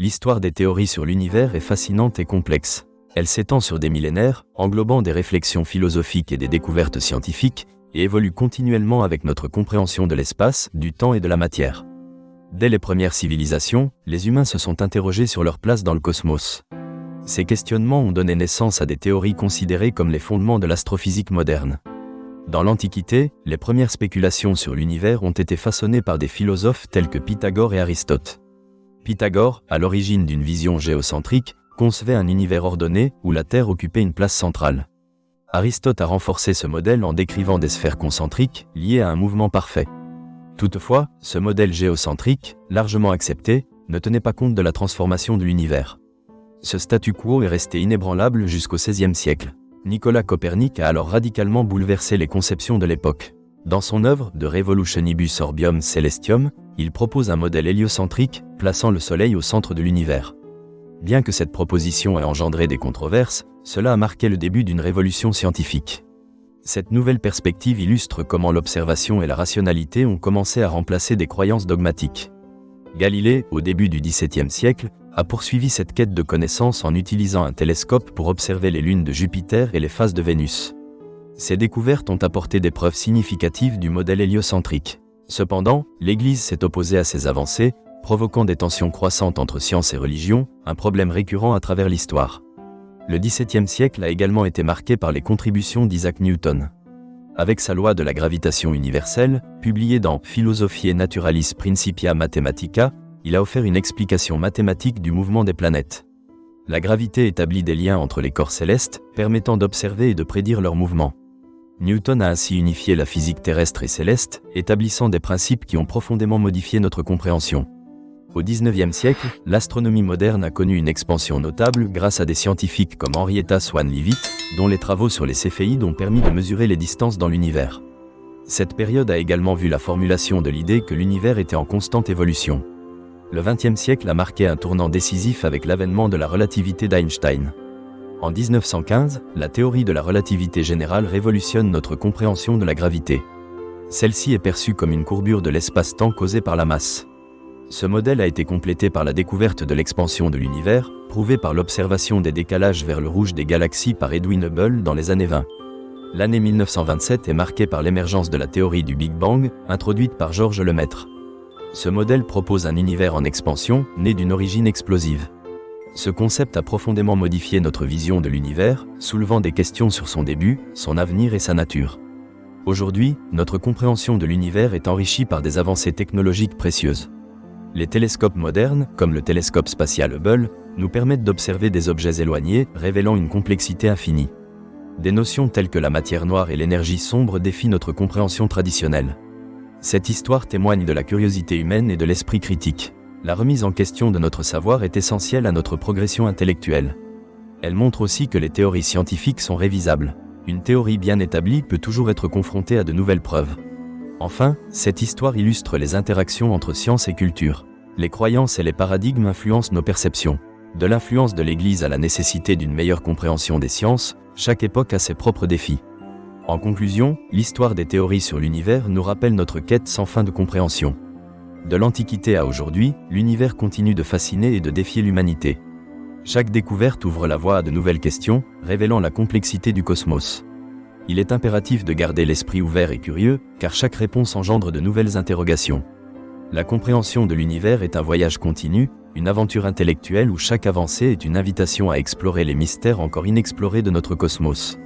l'histoire des théories sur l'univers est fascinante et complexe. Elle s'étend sur des millénaires, englobant des réflexions philosophiques et des découvertes scientifiques, et évolue continuellement avec notre compréhension de l'espace, du temps et de la matière. Dès les premières civilisations, les humains se sont interrogés sur leur place dans le cosmos. Ces questionnements ont donné naissance à des théories considérées comme les fondements de l'astrophysique moderne. Dans l'Antiquité, les premières spéculations sur l'univers ont été façonnées par des philosophes tels que Pythagore et Aristote. Pythagore, à l'origine d'une vision géocentrique, concevait un univers ordonné où la Terre occupait une place centrale. Aristote a renforcé ce modèle en décrivant des sphères concentriques liées à un mouvement parfait. Toutefois, ce modèle géocentrique, largement accepté, ne tenait pas compte de la transformation de l'univers. Ce statu quo est resté inébranlable jusqu'au XVIe siècle. Nicolas Copernic a alors radicalement bouleversé les conceptions de l'époque. Dans son œuvre De Revolutionibus Orbium Celestium, il propose un modèle héliocentrique, plaçant le Soleil au centre de l'univers. Bien que cette proposition ait engendré des controverses, cela a marqué le début d'une révolution scientifique. Cette nouvelle perspective illustre comment l'observation et la rationalité ont commencé à remplacer des croyances dogmatiques. Galilée, au début du XVIIe siècle, a poursuivi cette quête de connaissance en utilisant un télescope pour observer les lunes de Jupiter et les phases de Vénus. Ces découvertes ont apporté des preuves significatives du modèle héliocentrique. Cependant, l'Église s'est opposée à ces avancées, provoquant des tensions croissantes entre science et religion, un problème récurrent à travers l'histoire. Le XVIIe siècle a également été marqué par les contributions d'Isaac Newton. Avec sa loi de la gravitation universelle, publiée dans Philosophiae Naturalis Principia Mathematica, il a offert une explication mathématique du mouvement des planètes. La gravité établit des liens entre les corps célestes, permettant d'observer et de prédire leur mouvement. Newton a ainsi unifié la physique terrestre et céleste, établissant des principes qui ont profondément modifié notre compréhension. Au XIXe siècle, l'astronomie moderne a connu une expansion notable grâce à des scientifiques comme Henrietta Swan-Leavitt, dont les travaux sur les céphéides ont permis de mesurer les distances dans l'univers. Cette période a également vu la formulation de l'idée que l'univers était en constante évolution. Le XXe siècle a marqué un tournant décisif avec l'avènement de la relativité d'Einstein. En 1915, la théorie de la relativité générale révolutionne notre compréhension de la gravité. Celle-ci est perçue comme une courbure de l'espace-temps causée par la masse. Ce modèle a été complété par la découverte de l'expansion de l'univers, prouvée par l'observation des décalages vers le rouge des galaxies par Edwin Hubble dans les années 20. L'année 1927 est marquée par l'émergence de la théorie du Big Bang, introduite par Georges Lemaître. Ce modèle propose un univers en expansion, né d'une origine explosive. Ce concept a profondément modifié notre vision de l'univers, soulevant des questions sur son début, son avenir et sa nature. Aujourd'hui, notre compréhension de l'univers est enrichie par des avancées technologiques précieuses. Les télescopes modernes, comme le télescope spatial Hubble, nous permettent d'observer des objets éloignés, révélant une complexité infinie. Des notions telles que la matière noire et l'énergie sombre défient notre compréhension traditionnelle. Cette histoire témoigne de la curiosité humaine et de l'esprit critique. La remise en question de notre savoir est essentielle à notre progression intellectuelle. Elle montre aussi que les théories scientifiques sont révisables. Une théorie bien établie peut toujours être confrontée à de nouvelles preuves. Enfin, cette histoire illustre les interactions entre science et culture. Les croyances et les paradigmes influencent nos perceptions. De l'influence de l'Église à la nécessité d'une meilleure compréhension des sciences, chaque époque a ses propres défis. En conclusion, l'histoire des théories sur l'univers nous rappelle notre quête sans fin de compréhension. De l'Antiquité à aujourd'hui, l'univers continue de fasciner et de défier l'humanité. Chaque découverte ouvre la voie à de nouvelles questions, révélant la complexité du cosmos. Il est impératif de garder l'esprit ouvert et curieux, car chaque réponse engendre de nouvelles interrogations. La compréhension de l'univers est un voyage continu, une aventure intellectuelle où chaque avancée est une invitation à explorer les mystères encore inexplorés de notre cosmos.